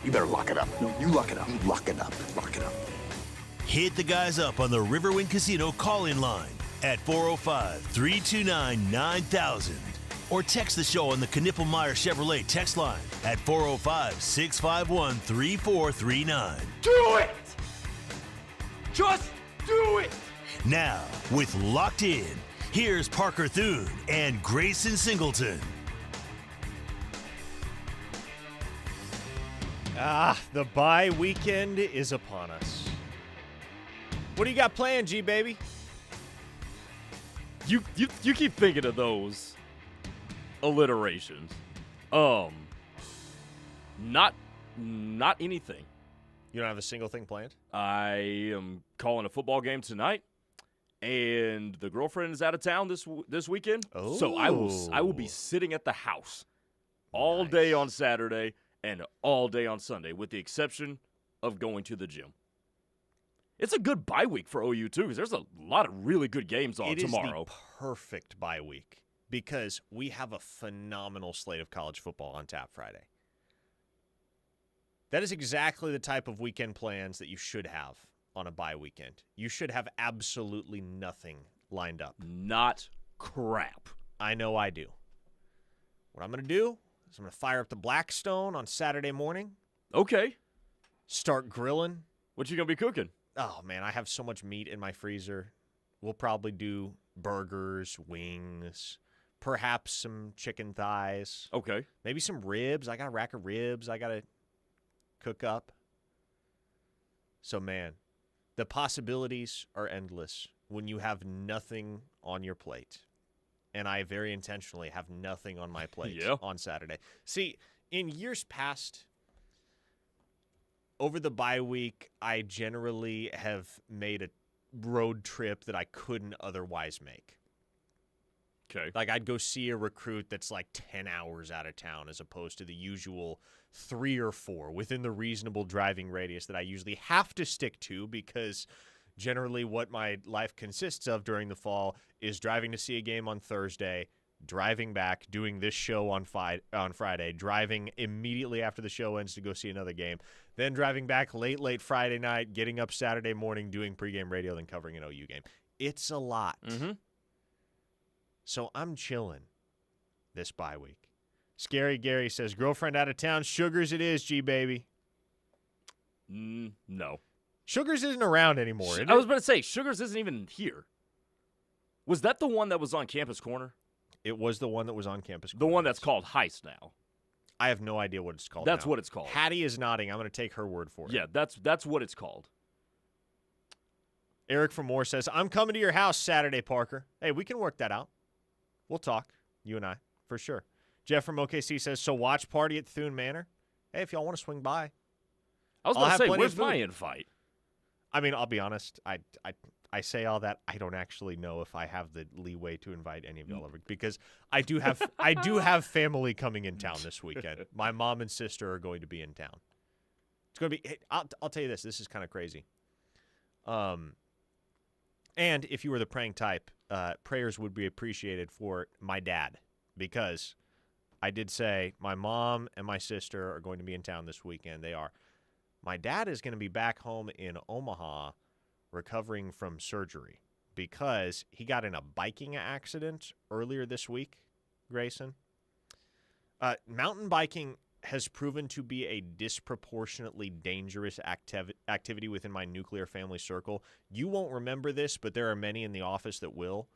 You better lock it up. No, you lock it up. You lock it up. Lock it up. Hit the guys up on the Riverwind Casino call-in line at 405-329-9000 or text the show on the Knippelmeyer Chevrolet text line at 405-651-3439. Do it! Just do it! Now, with Locked In, here's Parker Thune and Grayson Singleton. The bye weekend is upon us. What do you got planned, G baby? You keep thinking of those alliterations. Not anything. You don't have a single thing planned? I am calling a football game tonight, and the girlfriend is out of town this weekend. Oh. So I will be sitting at the house all day on Saturday and all day on Sunday, with the exception of going to the gym. It's a good bye week for OU, too, because there's a lot of really good games on tomorrow. It is the perfect bye week because we have a phenomenal slate of college football on tap Friday. That is exactly the type of weekend plans that you should have on a bye weekend. You should have absolutely nothing lined up. Not crap. I know I do. What I'm going to do is I'm going to fire up the Blackstone on Saturday morning. Okay. Start grilling. What you going to be cooking? Oh, man, I have so much meat in my freezer. We'll probably do burgers, wings, perhaps some chicken thighs. Okay. Maybe some ribs. I got a rack of ribs I got to cook up. So, man, the possibilities are endless when you have nothing on your plate. And I very intentionally have nothing on my plate on Saturday. See, in years past, over the bye week, I generally have made a road trip that I couldn't otherwise make. Okay. Like, I'd go see a recruit that's like 10 hours out of town as opposed to the usual 3 or 4 within the reasonable driving radius that I usually have to stick to, because generally what my life consists of during the fall is driving to see a game on Thursday, driving back, doing this show on Friday, driving immediately after the show ends to go see another game, then driving back late Friday night, getting up Saturday morning, doing pregame radio, then covering an OU game. It's a lot. Mm-hmm. So I'm chilling this bye week. Scary Gary says, girlfriend out of town, Sugars it is, G-baby. No. Sugars isn't around anymore, is it? I was about to say, Sugars isn't even here. Was that the one that was on Campus Corner? It was the one that was on Campus Corner. The one that's called Heist now. I have no idea what it's called. That's now. what it's called. Hattie is nodding. I'm going to take her word for it. Yeah, that's what it's called. Eric from Moore says, I'm coming to your house Saturday, Parker. Hey, we can work that out. We'll talk, you and I, for sure. Jeff from OKC says, so watch party at Thune Manor? Hey, if y'all want to swing by. I was going to say, plenty where's of food. my invite? I mean, I'll be honest. I say all that. I don't actually know if I have the leeway to invite any of y'all over, because I do have family coming in town this weekend. My mom and sister are going to be in town. It's going to be. I'll tell you this. This is kind of crazy. And if you were the praying type, prayers would be appreciated for my dad, because I did say my mom and my sister are going to be in town this weekend. They are. My dad is going to be back home in Omaha recovering from surgery because he got in a biking accident earlier this week, Grayson. Mountain biking has proven to be a disproportionately dangerous activity within my nuclear family circle. You won't remember this, but there are many in the office that will.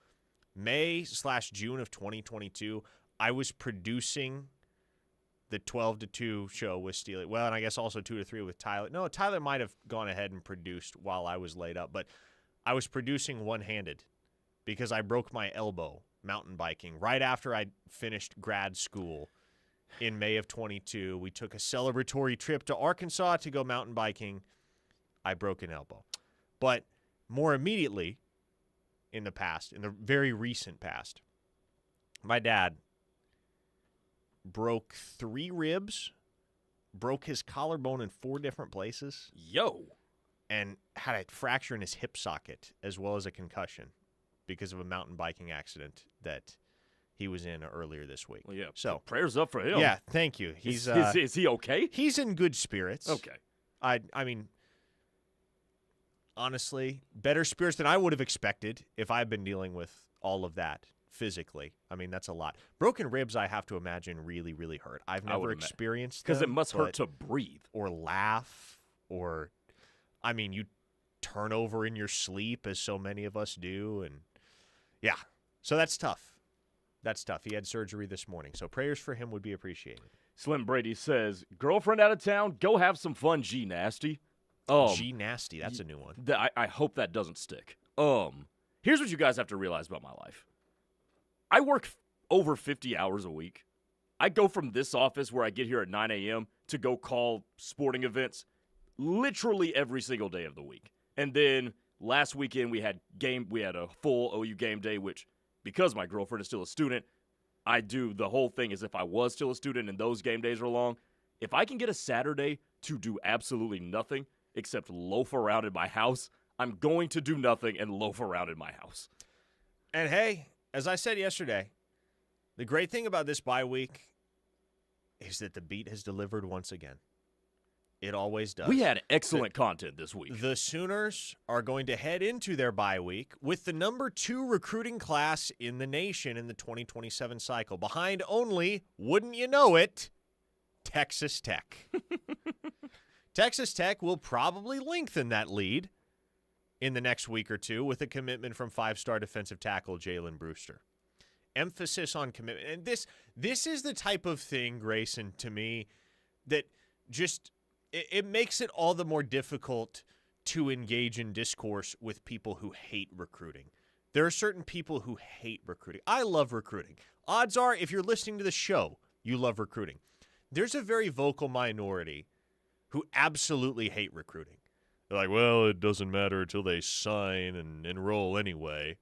May/June of 2022, I was producing the 12-2 show with Steely. Well, and I guess also 2-3 with Tyler. No, Tyler might have gone ahead and produced while I was laid up, but I was producing one-handed because I broke my elbow mountain biking right after I finished grad school in May of 22. We took a celebratory trip to Arkansas to go mountain biking. I broke an elbow. But more immediately in the past, in the very recent past, my dad broke 3 ribs, broke his collarbone in 4 different places. Yo. And had a fracture in his hip socket as well as a concussion because of a mountain biking accident that he was in earlier this week. Well, yeah. So prayers up for him. yeah, thank you. He's is he okay? He's in good spirits. Okay. I mean, honestly, better spirits than I would have expected if I've been dealing with all of that physically. I mean, that's a lot. Broken ribs, I have to imagine, really, really hurt. I've never experienced them. Because it must hurt to breathe. Or laugh, or, I mean, you turn over in your sleep, as so many of us do, and yeah. So that's tough. That's tough. He had surgery this morning, so prayers for him would be appreciated. Slim Brady says, girlfriend out of town, go have some fun, G Nasty. G Nasty, that's a new one. I hope that doesn't stick. Here's what you guys have to realize about my life. I work over 50 hours a week. I go from this office where I get here at 9 a.m. to go call sporting events literally every single day of the week. And then last weekend we had a full OU game day, which because my girlfriend is still a student, I do the whole thing as if I was still a student and those game days are long. If I can get a Saturday to do absolutely nothing except loaf around in my house, I'm going to do nothing and loaf around in my house. And hey, as I said yesterday, the great thing about this bye week is that the beat has delivered once again. It always does. We had excellent content this week. The Sooners are going to head into their bye week with the number 2 recruiting class in the nation in the 2027 cycle, behind only, wouldn't you know it, Texas Tech. Texas Tech will probably lengthen that lead in the next week or two with a commitment from 5-star defensive tackle Jalen Brewster. Emphasis on commitment. And this is the type of thing, Grayson, to me, that just it makes it all the more difficult to engage in discourse with people who hate recruiting. There are certain people who hate recruiting. I love recruiting. Odds are, if you're listening to the show, you love recruiting. There's a very vocal minority who absolutely hate recruiting. They're like, well, it doesn't matter until they sign and enroll anyway.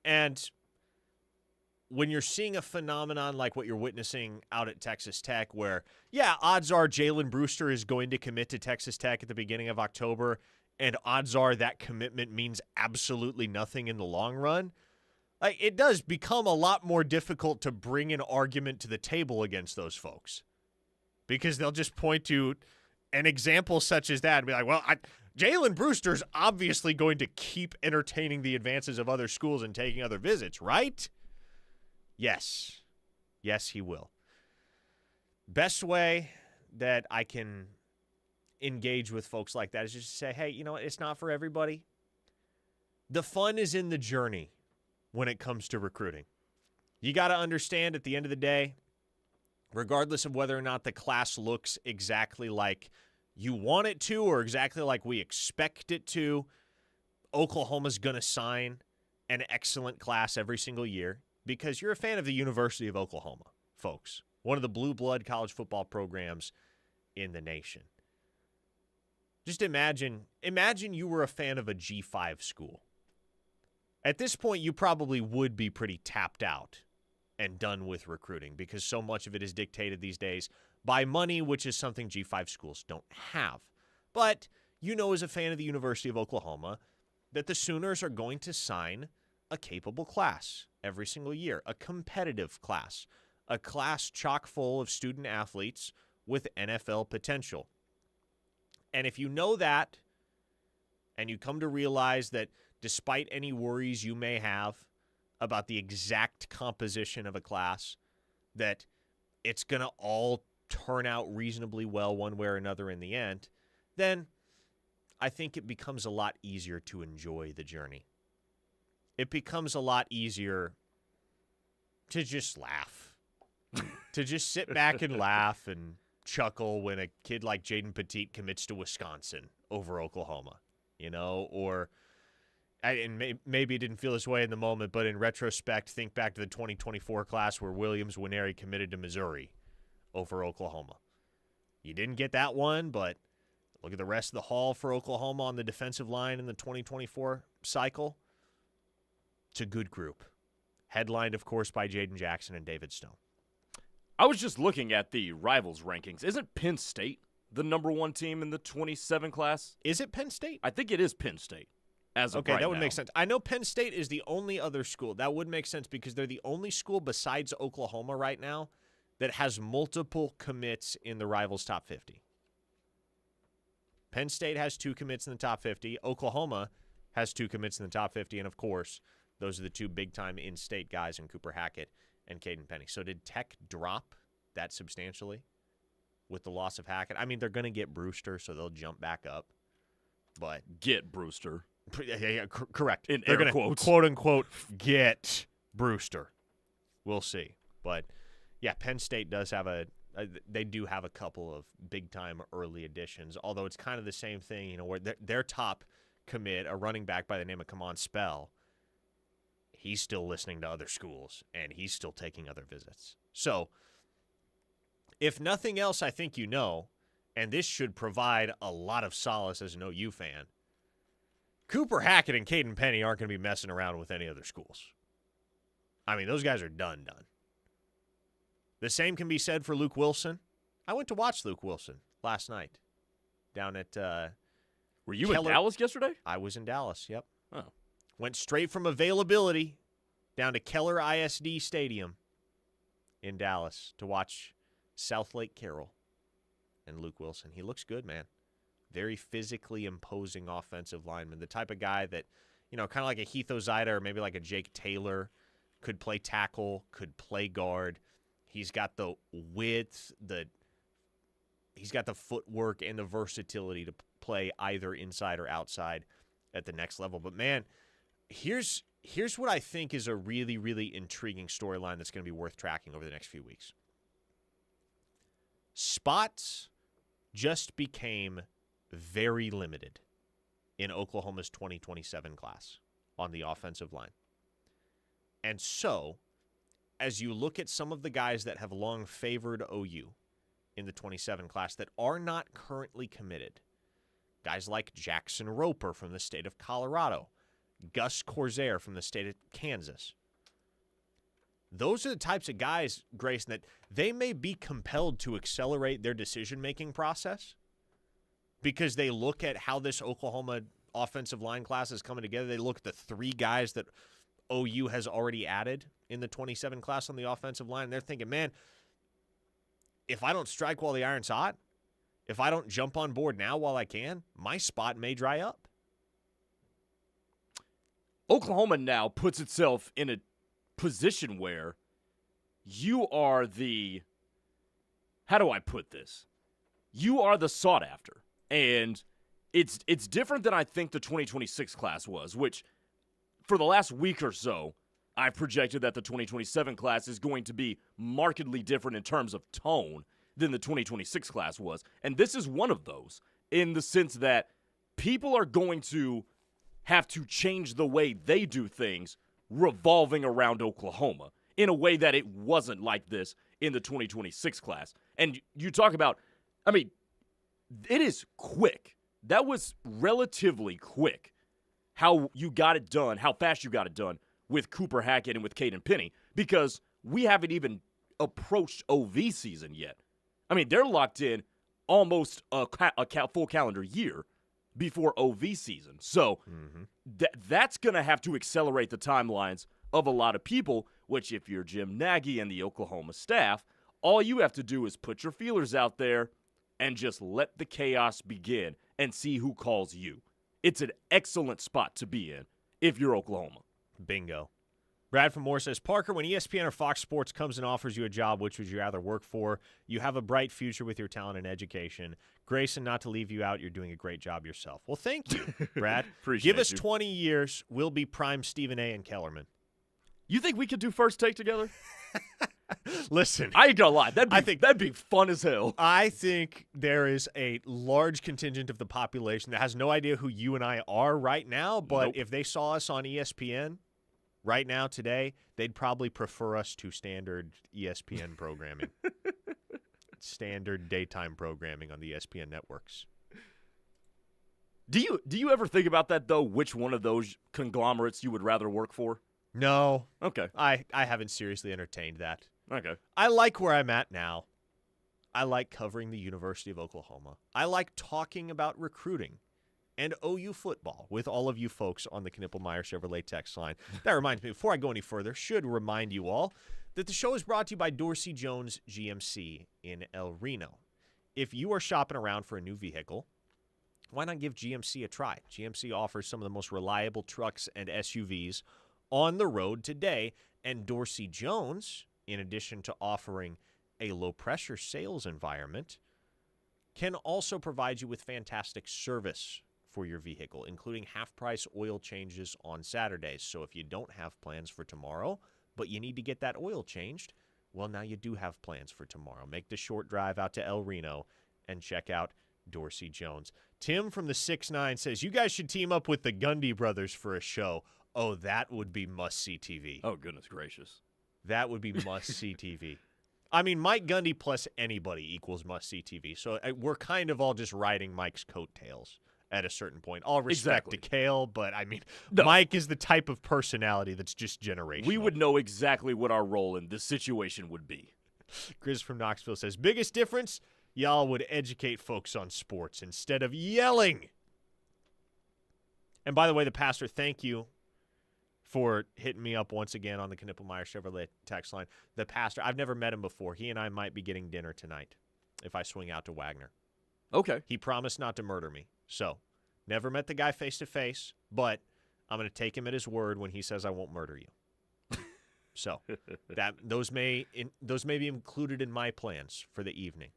And when you're seeing a phenomenon like what you're witnessing out at Texas Tech where, yeah, odds are Jalen Brewster is going to commit to Texas Tech at the beginning of October, and odds are that commitment means absolutely nothing in the long run, like, it does become a lot more difficult to bring an argument to the table against those folks. Because they'll just point to an example such as that and be like, well, Jalen Brewster's obviously going to keep entertaining the advances of other schools and taking other visits, right? Yes. Yes, he will. Best way that I can engage with folks like that is just to say, hey, you know what? It's not for everybody. The fun is in the journey when it comes to recruiting. You got to understand at the end of the day, regardless of whether or not the class looks exactly like you want it to or exactly like we expect it to, Oklahoma's going to sign an excellent class every single year because you're a fan of the University of Oklahoma, folks. One of the blue blood college football programs in the nation. Just imagine you were a fan of a G5 school. At this point, you probably would be pretty tapped out and done with recruiting because so much of it is dictated these days by money, which is something G5 schools don't have. But you know, as a fan of the University of Oklahoma, that the Sooners are going to sign a capable class every single year, a competitive class, a class chock full of student athletes with NFL potential. And if you know that, and you come to realize that despite any worries you may have about the exact composition of a class, that it's going to all turn out reasonably well one way or another in the end, then I think it becomes a lot easier to enjoy the journey. It becomes a lot easier to just laugh, to just sit back and laugh and chuckle when a kid like Jaden Petit commits to Wisconsin over Oklahoma, you know, or maybe it didn't feel this way in the moment, but in retrospect, think back to the 2024 class where Williams Winery committed to Missouri over Oklahoma. You didn't get that one, but look at the rest of the haul for Oklahoma on the defensive line in the 2024 cycle. It's a good group. Headlined, of course, by Jaden Jackson and David Stone. I was just looking at the rivals rankings. Isn't Penn State the number one team in the 27 class? Is it Penn State? I think it is Penn State. as of Okay, right that would now. make sense. I know Penn State is the only other school. That would make sense because they're the only school besides Oklahoma right now that has multiple commits in the Rivals top 50. Penn State has 2 commits in the top 50. Oklahoma has 2 commits in the top 50. And, of course, those are the 2 big-time in-state guys in Cooper Hackett and Caden Penny. So did Tech drop that substantially with the loss of Hackett? I mean, they're going to get Brewster, so they'll jump back up. But Get Brewster. yeah, correct. In They're air gonna, quotes. quote-unquote, get Brewster. We'll see. But, yeah, Penn State does have they do have a couple of big-time early additions, although it's kind of the same thing, you know, where their top commit, a running back by the name of Kamon Spell, he's still listening to other schools, and he's still taking other visits. So, if nothing else, I think you know, and this should provide a lot of solace as an OU fan, Cooper Hackett and Caden Penny aren't going to be messing around with any other schools. I mean, those guys are done. The same can be said for Luke Wilson. I went to watch Luke Wilson last night down at Were you Keller. in Dallas yesterday? I was in Dallas, yep. Oh. Went straight from availability down to Keller ISD Stadium in Dallas to watch South Lake Carroll and Luke Wilson. He looks good, man. Very physically imposing offensive lineman. The type of guy that, you know, kind of like a Heath Ozida or maybe like a Jake Taylor, could play tackle, could play guard. He's got the width, he's got the footwork and the versatility to play either inside or outside at the next level. But, man, here's what I think is a really, really intriguing storyline that's going to be worth tracking over the next few weeks. Spots just became very limited in Oklahoma's 2027 class on the offensive line. And so, as you look at some of the guys that have long favored OU in the 27 class that are not currently committed, guys like Jackson Roper from the state of Colorado, Gus Corsair from the state of Kansas. Those are the types of guys, Grayson, that they may be compelled to accelerate their decision-making process because they look at how this Oklahoma offensive line class is coming together. They look at the 3 guys that OU has already added in the 27 class on the offensive line, and they're thinking, man, if I don't strike while the iron's hot, if I don't jump on board now while I can, my spot may dry up. Oklahoma now puts itself in a position where you are the, how do I put this? You are the sought after. And it's different than I think the 2026 class was, which for the last week or so, I've projected that the 2027 class is going to be markedly different in terms of tone than the 2026 class was. And this is one of those in the sense that people are going to have to change the way they do things revolving around Oklahoma in a way that it wasn't like this in the 2026 class. And you talk about, I mean, it is quick. That was relatively quick how you got it done, how fast you got it done with Cooper Hackett and with Caden Penny, because we haven't even approached OV season yet. I mean, they're locked in almost a full calendar year before OV season. So that's going to have to accelerate the timelines of a lot of people, which if you're Jim Nagy and the Oklahoma staff, all you have to do is put your feelers out there and just let the chaos begin and see who calls you. It's an excellent spot to be in if you're Oklahoma. Bingo. Brad from Moore says, Parker, when ESPN or Fox Sports comes and offers you a job, which would you rather work for? You have a bright future with your talent and education. Grayson, not to leave you out, you're doing a great job yourself. Well, thank you, Brad. Appreciate Give us you. 20 years. We'll be prime Stephen A. and Kellerman. You think we could do First Take together? Listen, I ain't gonna lie. That'd be fun as hell. I think there is a large contingent of the population that has no idea who you and I are right now, but Nope. if they saw us on ESPN right now today, they'd probably prefer us to standard ESPN programming. Standard daytime programming on the ESPN networks. Do you ever think about that though? Which one of those conglomerates you would rather work for? No, Okay. I haven't seriously entertained that. Okay. I like where I'm at now. I like covering the University of Oklahoma. I like talking about recruiting and OU football with all of you folks on the Knippelmeyer Chevrolet text line. That reminds me, before I go any further, should remind you all that the show is brought to you by Dorsey Jones GMC in El Reno. If you are shopping around for a new vehicle, why not give GMC a try? GMC offers some of the most reliable trucks and SUVs on the road today, and Dorsey Jones, in addition to offering a low-pressure sales environment, can also provide you with fantastic service for your vehicle, including half-price oil changes on Saturdays. So if you don't have plans for tomorrow, but you need to get that oil changed, well, now you do have plans for tomorrow. Make the short drive out to El Reno and check out Dorsey Jones. Tim from the 6'9" says, you guys should team up with the Gundy brothers for a show. Oh, that would be must-see TV. Oh, goodness gracious. That would be must-see TV. I mean, Mike Gundy plus anybody equals must-see TV. So we're kind of all just riding Mike's coattails at a certain point. All respect to Kale, but I mean, no. Mike is the type of personality that's just generational. We would know exactly what our role in this situation would be. Grizz from Knoxville says, biggest difference, y'all would educate folks on sports instead of yelling. And by the way, the pastor, thank you for hitting me up once again on the Knippelmeyer Chevrolet text line. The pastor, I've never met him before. He and I might be getting dinner tonight if I swing out to Wagner. Okay. He promised not to murder me. So, never met the guy face-to-face, but I'm going to take him at his word when he says I won't murder you. So, those may be included in my plans for the evening.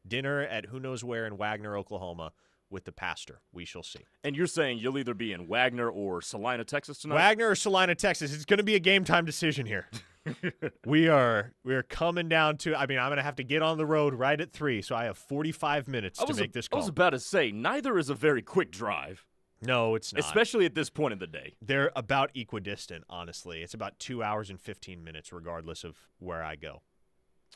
Dinner at who knows where in Wagner, Oklahoma, with the pastor. We shall see. And you're saying you'll either be in Wagner or Salina, Texas tonight? Wagner or Salina, Texas. It's going to be a game-time decision here. We are coming down to, I mean, I'm going to have to get on the road right at 3, so I have 45 minutes to make this call. I was about to say, neither is a very quick drive. No, it's not. Especially at this point in the day. They're about equidistant, honestly. It's about 2 hours and 15 minutes, regardless of where I go.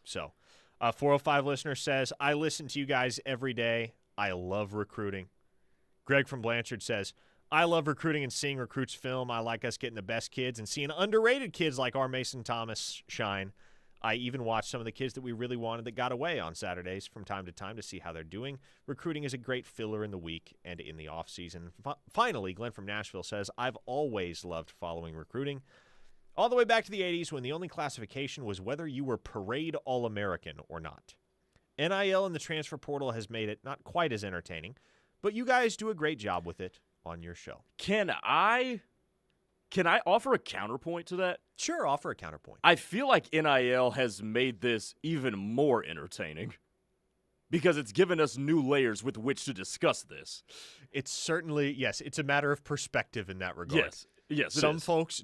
So, 405 listener says, I listen to you guys every day. I love recruiting. Greg from Blanchard says, I love recruiting and seeing recruits film. I like us getting the best kids and seeing underrated kids like our Mason Thomas shine. I even watch some of the kids that we really wanted that got away on Saturdays from time to time to see how they're doing. Recruiting is a great filler in the week and in the offseason. Finally, Glenn from Nashville says, I've always loved following recruiting. All the way back to the 80s when the only classification was whether you were parade All-American or not. NIL and the transfer portal has made it not quite as entertaining, but you guys do a great job with it on your show. Can I offer a counterpoint to that? Sure, offer a counterpoint. I feel like NIL has made this even more entertaining because it's given us new layers with which to discuss this. It's certainly, yes, it's a matter of perspective in that regard. Yes, some folks,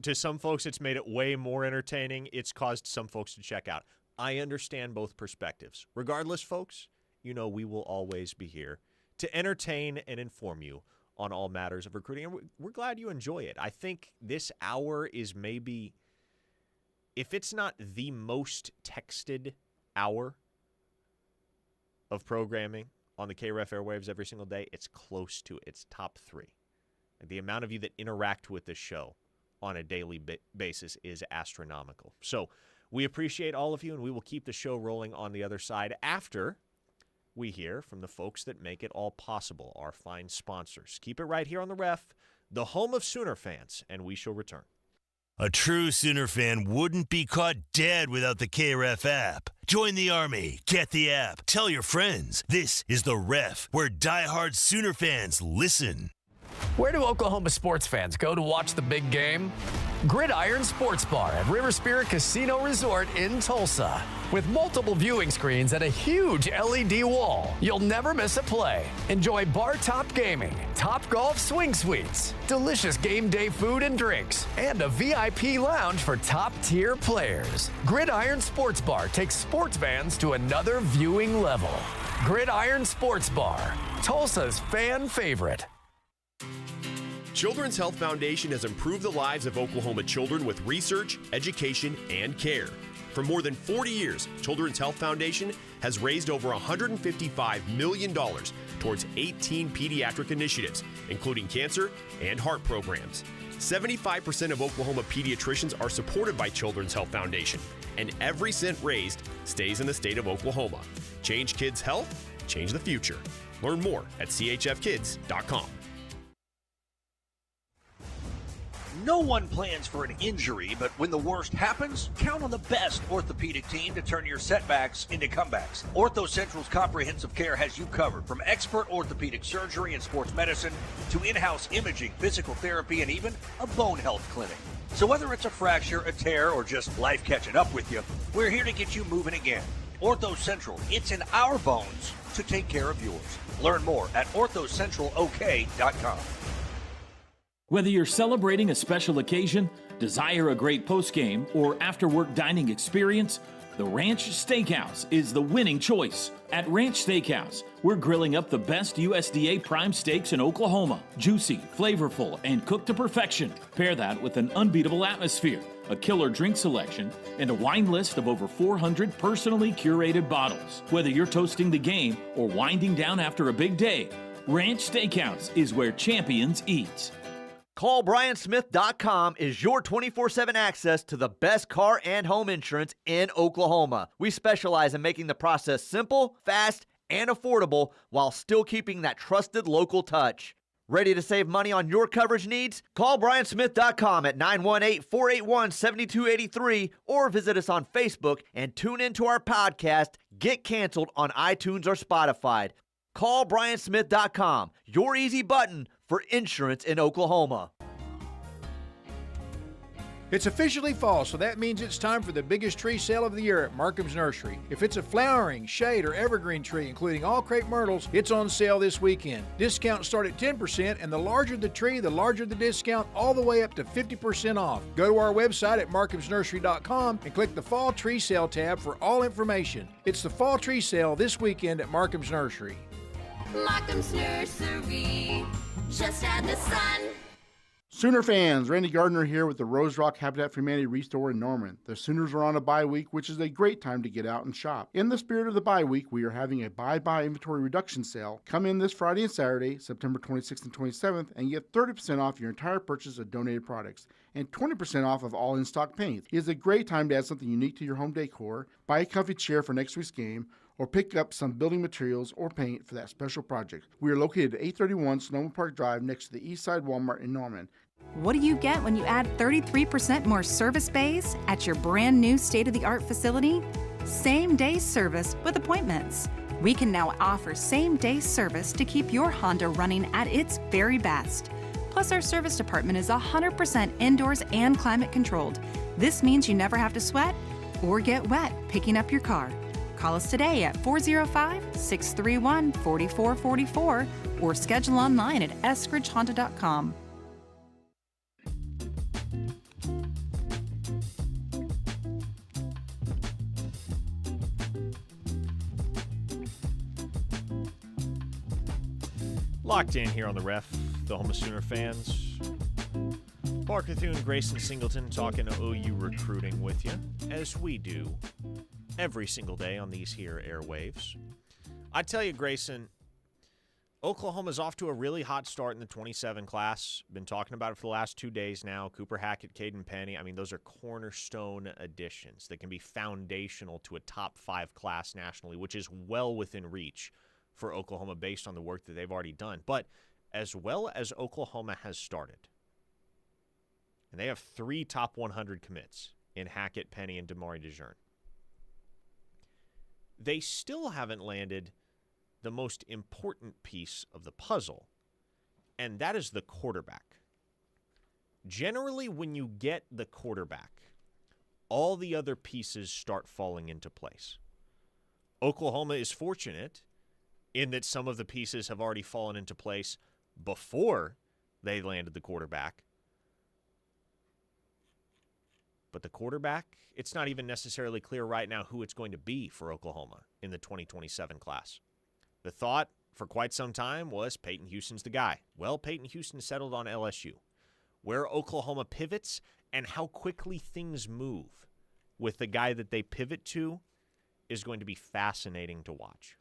it's made it way more entertaining. It's caused some folks to check out. I understand both perspectives. Regardless, folks, you know we will always be here to entertain and inform you on all matters of recruiting. And we're glad you enjoy it. I think this hour is maybe, if it's not the most texted hour of programming on the KREF airwaves every single day, it's close to its top 3. The amount of you that interact with this show on a daily basis is astronomical. So we appreciate all of you, and we will keep the show rolling on the other side after we hear from the folks that make it all possible, our fine sponsors. Keep it right here on the Ref, the home of Sooner fans, and we shall return. A true Sooner fan wouldn't be caught dead without the KREF app. Join the Army. Get the app. Tell your friends. This is the Ref, where diehard Sooner fans listen. Where do Oklahoma sports fans go to watch the big game? Gridiron Sports Bar at River Spirit Casino Resort in Tulsa. With multiple viewing screens and a huge LED wall, you'll never miss a play. Enjoy bar-top gaming, Top Golf swing suites, delicious game day food and drinks, and a VIP lounge for top-tier players. Gridiron Sports Bar takes sports fans to another viewing level. Gridiron Sports Bar, Tulsa's fan favorite. Children's Health Foundation has improved the lives of Oklahoma children with research, education, and care. For more than 40 years, Children's Health Foundation has raised over $155 million towards 18 pediatric initiatives, including cancer and heart programs. 75% of Oklahoma pediatricians are supported by Children's Health Foundation, and every cent raised stays in the state of Oklahoma. Change kids' health, change the future. Learn more at chfkids.com. No one plans for an injury, but when the worst happens, count on the best orthopedic team to turn your setbacks into comebacks. Ortho Central's comprehensive care has you covered, from expert orthopedic surgery and sports medicine to in-house imaging, physical therapy, and even a bone health clinic. So whether it's a fracture, a tear, or just life catching up with you, we're here to get you moving again. Ortho Central, it's in our bones to take care of yours. Learn more at orthocentralok.com. Whether you're celebrating a special occasion, desire a great postgame, or after-work dining experience, the Ranch Steakhouse is the winning choice. At Ranch Steakhouse, we're grilling up the best USDA prime steaks in Oklahoma. Juicy, flavorful, and cooked to perfection. Pair that with an unbeatable atmosphere, a killer drink selection, and a wine list of over 400 personally curated bottles. Whether you're toasting the game or winding down after a big day, Ranch Steakhouse is where champions eat. CallBrianSmith.com is your 24/7 access to the best car and home insurance in Oklahoma. We specialize in making the process simple, fast, and affordable while still keeping that trusted local touch. Ready to save money on your coverage needs? Call BrianSmith.com at 918-481-7283 or visit us on Facebook and tune into our podcast, Get Canceled, on iTunes or Spotify. Call BrianSmith.com, your easy button for insurance in Oklahoma. It's officially fall, so that means it's time for the biggest tree sale of the year at Markham's Nursery. If it's a flowering, shade, or evergreen tree, including all crepe myrtles, it's on sale this weekend. Discounts start at 10%, and the larger the tree, the larger the discount, all the way up to 50% off. Go to our website at markhamsnursery.com and click the Fall Tree Sale tab for all information. It's the Fall Tree Sale this weekend at Markham's Nursery. Markham's Nursery, just add the sun. Sooner fans, Randy Gardner here with the Rose Rock Habitat for Humanity Restore in Norman. The Sooners are on a bye week, which is a great time to get out and shop. In the spirit of the bye week, we are having a buy inventory reduction sale. Come in this Friday and Saturday, September 26th and 27th, and get 30% off your entire purchase of donated products and 20% off of all in-stock paint. It is a great time to add something unique to your home decor, buy a comfy chair for next week's game, or pick up some building materials or paint for that special project. We are located at 831 Sonoma Park Drive next to the East Side Walmart in Norman. What do you get when you add 33% more service bays at your brand new state-of-the-art facility? Same-day service with appointments. We can now offer same-day service to keep your Honda running at its very best. Plus, our service department is 100% indoors and climate controlled. This means you never have to sweat or get wet picking up your car. Call us today at 405-631-4444 or schedule online at eskridgehonda.com. Locked in here on the Ref, the home of Sooner fans. Parker Thune, Grayson, Singleton talking OU recruiting with you, as we do every single day on these here airwaves. I tell you, Grayson, Oklahoma's off to a really hot start in the 27 class. Been talking about it for the last 2 days now. Cooper Hackett, Caden Penny. I mean, those are cornerstone additions that can be foundational to a top 5 class nationally, which is well within reach for Oklahoma based on the work that they've already done. But as well as Oklahoma has started, and they have 3 top 100 commits in Hackett, Penny, and Damari DeJean, they still haven't landed the most important piece of the puzzle, and that is the quarterback. Generally, when you get the quarterback, all the other pieces start falling into place. Oklahoma is fortunate in that some of the pieces have already fallen into place before they landed the quarterback. But the quarterback, it's not even necessarily clear right now who it's going to be for Oklahoma in the 2027 class. The thought for quite some time was Peyton Houston's the guy. Well, Peyton Houston settled on LSU. Where Oklahoma pivots and how quickly things move with the guy that they pivot to is going to be fascinating to watch.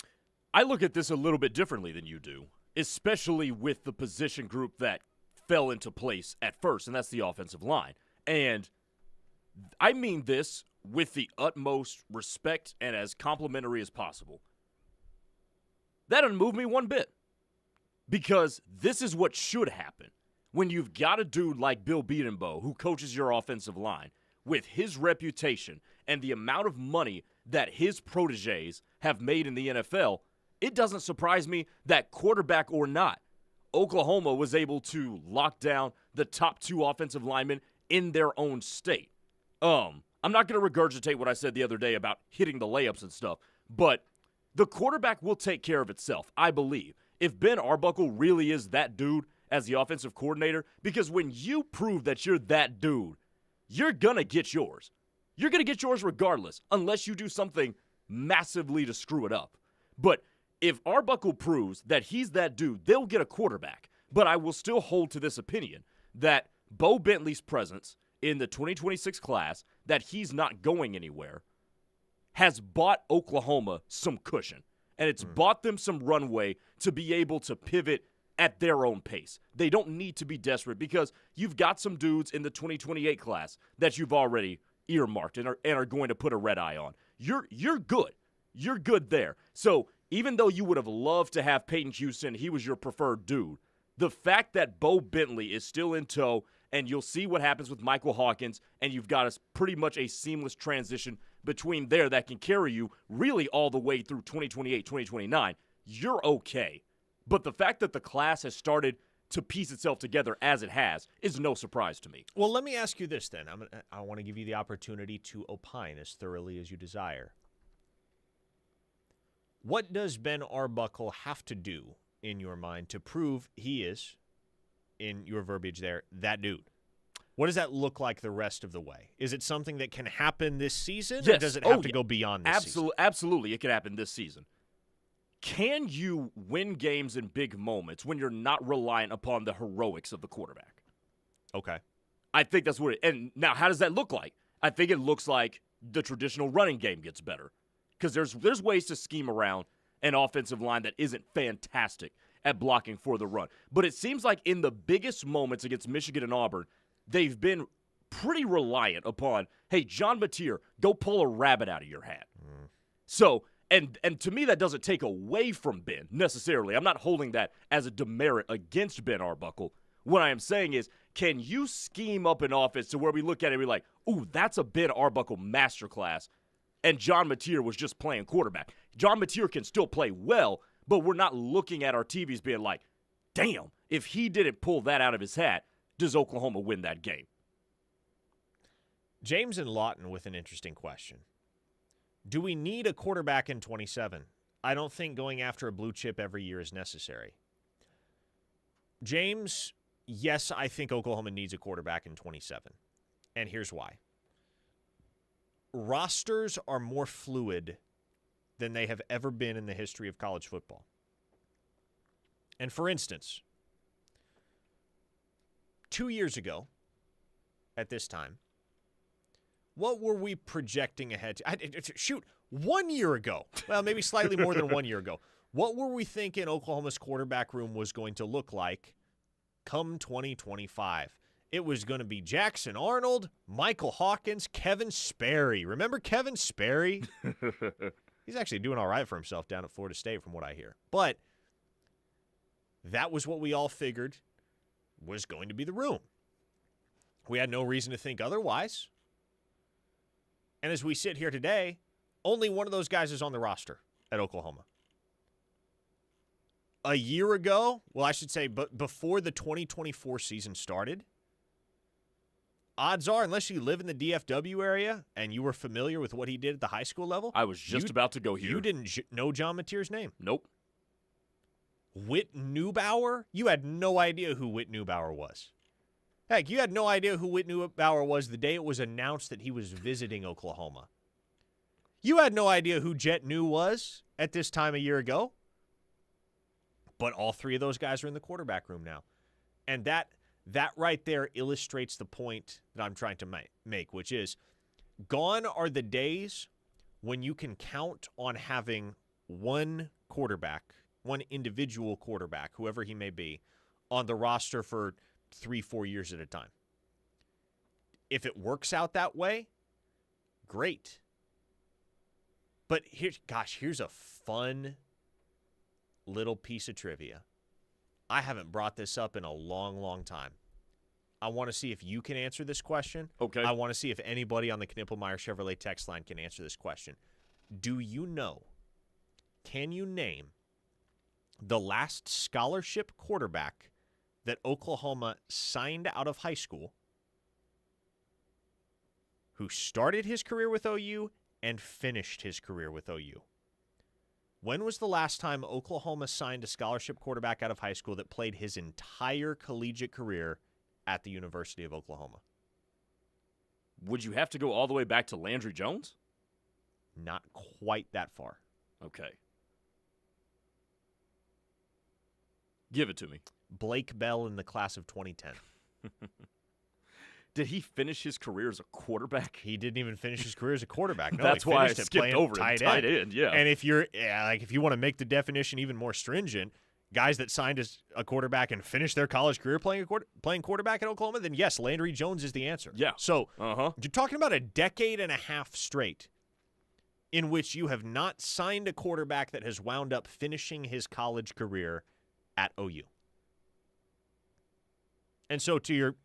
I look at this a little bit differently than you do, especially with the position group that fell into place at first, and that's the offensive line. And I mean this with the utmost respect and as complimentary as possible. That doesn't move me one bit, because this is what should happen when you've got a dude like Bill Bedenbaugh who coaches your offensive line with his reputation and the amount of money that his proteges have made in the NFL, it doesn't surprise me that quarterback or not, Oklahoma was able to lock down the top 2 offensive linemen in their own state. I'm not going to regurgitate what I said the other day about hitting the layups and stuff, but the quarterback will take care of itself, I believe. If Ben Arbuckle really is that dude as the offensive coordinator, because when you prove that you're that dude, you're going to get yours. You're going to get yours regardless, unless you do something massively to screw it up. But if Arbuckle proves that he's that dude, they'll get a quarterback. But I will still hold to this opinion that Bo Bentley's presence in the 2026 class, that he's not going anywhere, has bought Oklahoma some cushion. And it's bought them some runway to be able to pivot at their own pace. They don't need to be desperate because you've got some dudes in the 2028 class that you've already earmarked and are going to put a red eye on. You're good. You're good there. So even though you would have loved to have Peyton Houston, he was your preferred dude, the fact that Bo Bentley is still in tow, and you'll see what happens with Michael Hawkins, and you've got pretty much a seamless transition between there that can carry you really all the way through 2028, 2029, you're okay. But the fact that the class has started to piece itself together as it has is no surprise to me. Well, let me ask you this then. I want to give you the opportunity to opine as thoroughly as you desire. What does Ben Arbuckle have to do, in your mind, to prove he is, in your verbiage there, that dude? What does that look like the rest of the way? Is it something that can happen this season, yes. or does it have to go beyond this season? Absolutely, it can happen this season. Can you win games in big moments when you're not reliant upon the heroics of the quarterback? Okay. I think that's what it – and now how does that look like? I think it looks like the traditional running game gets better because there's ways to scheme around an offensive line that isn't fantastic at blocking for the run. But it seems like in the biggest moments against Michigan and Auburn, they've been pretty reliant upon, hey, John Mateer, go pull a rabbit out of your hat. So – And to me, that doesn't take away from Ben necessarily. I'm not holding that as a demerit against Ben Arbuckle. What I am saying is, can you scheme up an offense to where we look at it and be like, ooh, that's a Ben Arbuckle masterclass, and John Mateer was just playing quarterback. John Mateer can still play well, but we're not looking at our TVs being like, damn, if he didn't pull that out of his hat, does Oklahoma win that game? James and Lawton with an interesting question. Do we need a quarterback in 27? I don't think going after a blue chip every year is necessary. James, yes, I think Oklahoma needs a quarterback in 27. And here's why. Rosters are more fluid than they have ever been in the history of college football. And for instance, 2 years ago at this time, what were we projecting ahead to? 1 year ago. Well, maybe slightly more than 1 year ago. What were we thinking Oklahoma's quarterback room was going to look like come 2025? It was going to be Jackson Arnold, Michael Hawkins, Kevin Sperry. Remember Kevin Sperry? He's actually doing all right for himself down at Florida State from what I hear. But that was what we all figured was going to be the room. We had no reason to think otherwise. And as we sit here today, only one of those guys is on the roster at Oklahoma. A year ago, well, I should say, but before the 2024 season started, odds are, unless you live in the DFW area and you were familiar with what he did at the high school level. I was just about to go here. You didn't know John Mateer's name? Nope. Whit Neubauer? You had no idea who Whit Neubauer was. Heck, you had no idea who Whit Neubauer was the day it was announced that he was visiting Oklahoma. You had no idea who Jet New was at this time a year ago. But all three of those guys are in the quarterback room now. And that right there illustrates the point that I'm trying to make, which is gone are the days when you can count on having one quarterback, one individual quarterback, whoever he may be, on the roster for 3-4 years at a time. If it works out that way, great. But here's a fun little piece of trivia. I haven't brought this up in a long, long time. I want to see if you can answer this question. Okay. I want to see if anybody on the Knippelmeyer Chevrolet text line can answer this question. Do you know, can you name the last scholarship quarterback that Oklahoma signed out of high school who started his career with OU and finished his career with OU? When was the last time Oklahoma signed a scholarship quarterback out of high school that played his entire collegiate career at the University of Oklahoma? Would you have to go all the way back to Landry Jones? Not quite that far. Okay. Give it to me. Blake Bell in the class of 2010. Did he finish his career as a quarterback? He didn't even finish his career as a quarterback. No, That's he why I finished it skipped playing over tight end. Yeah. And if you're if you want to make the definition even more stringent, guys that signed as a quarterback and finished their college career playing quarterback at Oklahoma, then yes, Landry Jones is the answer. Yeah. So you're talking about a decade and a half straight in which you have not signed a quarterback that has wound up finishing his college career at OU. And so to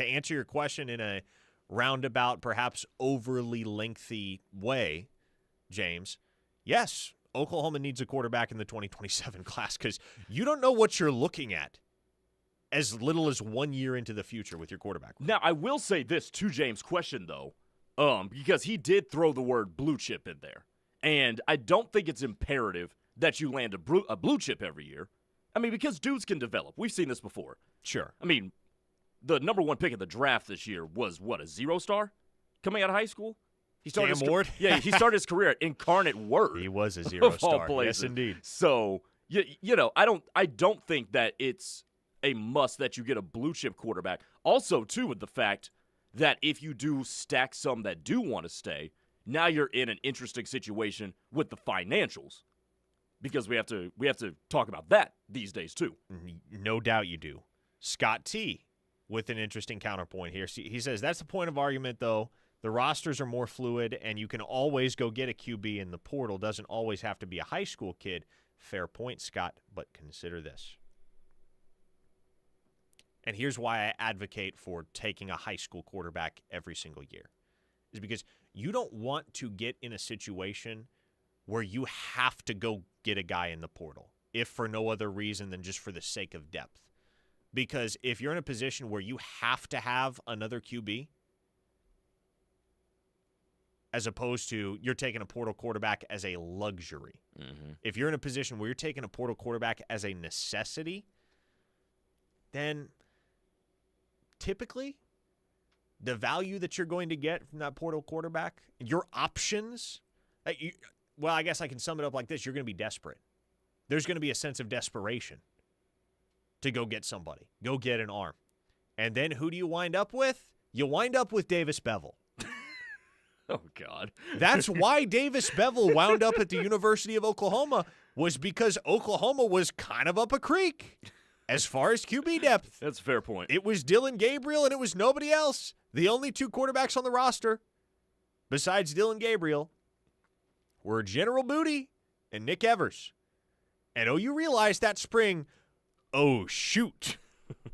answer your question in a roundabout, perhaps overly lengthy way, James, yes, Oklahoma needs a quarterback in the 2027 class because you don't know what you're looking at as little as 1 year into the future with your quarterback. Now, I will say this to James' question, though, because he did throw the word blue chip in there. And I don't think it's imperative that you land a blue chip every year. I mean, because dudes can develop. We've seen this before. Sure. I mean, the number one pick of the draft this year was, what, a 0-star coming out of high school? He started Cam Ward? Yeah, he started his career at Incarnate Word. He was a 0-star. Yes, indeed. So, you know, I don't think that it's a must that you get a blue chip quarterback. Also, too, with the fact that if you do stack some that do want to stay, now you're in an interesting situation with the financials. Because we have to talk about that these days, too. No doubt you do. Scott T. with an interesting counterpoint here. He says, that's the point of argument, though. The rosters are more fluid, and you can always go get a QB in the portal. Doesn't always have to be a high school kid. Fair point, Scott, but consider this. And here's why I advocate for taking a high school quarterback every single year. Is because you don't want to get in a situation where you have to go get a guy in the portal, if for no other reason than just for the sake of depth. Because if you're in a position where you have to have another QB, as opposed to you're taking a portal quarterback as a luxury. Mm-hmm. If you're in a position where you're taking a portal quarterback as a necessity, then typically the value that you're going to get from that portal quarterback, your options, well, I guess I can sum it up like this. You're going to be desperate. There's going to be a sense of desperation to go get somebody, go get an arm. And then who do you wind up with? You wind up with Davis Bevel. Oh, God. That's why Davis Bevel wound up at the University of Oklahoma, was because Oklahoma was kind of up a creek as far as QB depth. That's a fair point. It was Dylan Gabriel and it was nobody else. The only two quarterbacks on the roster, besides Dylan Gabriel, were General Booty and Nick Evers. And OU realized that spring, oh, shoot,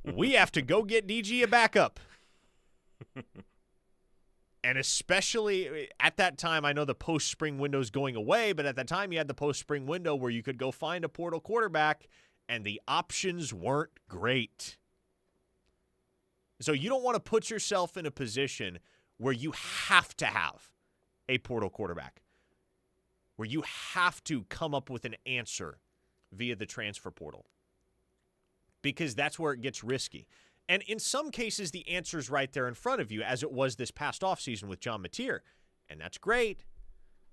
we have to go get DG a backup. And especially at that time, I know the post-spring window is going away, but at that time you had the post-spring window where you could go find a portal quarterback, and the options weren't great. So you don't want to put yourself in a position where you have to have a portal quarterback, where you have to come up with an answer via the transfer portal, because that's where it gets risky. And in some cases, the answer's right there in front of you, as it was this past offseason with John Mateer. And that's great.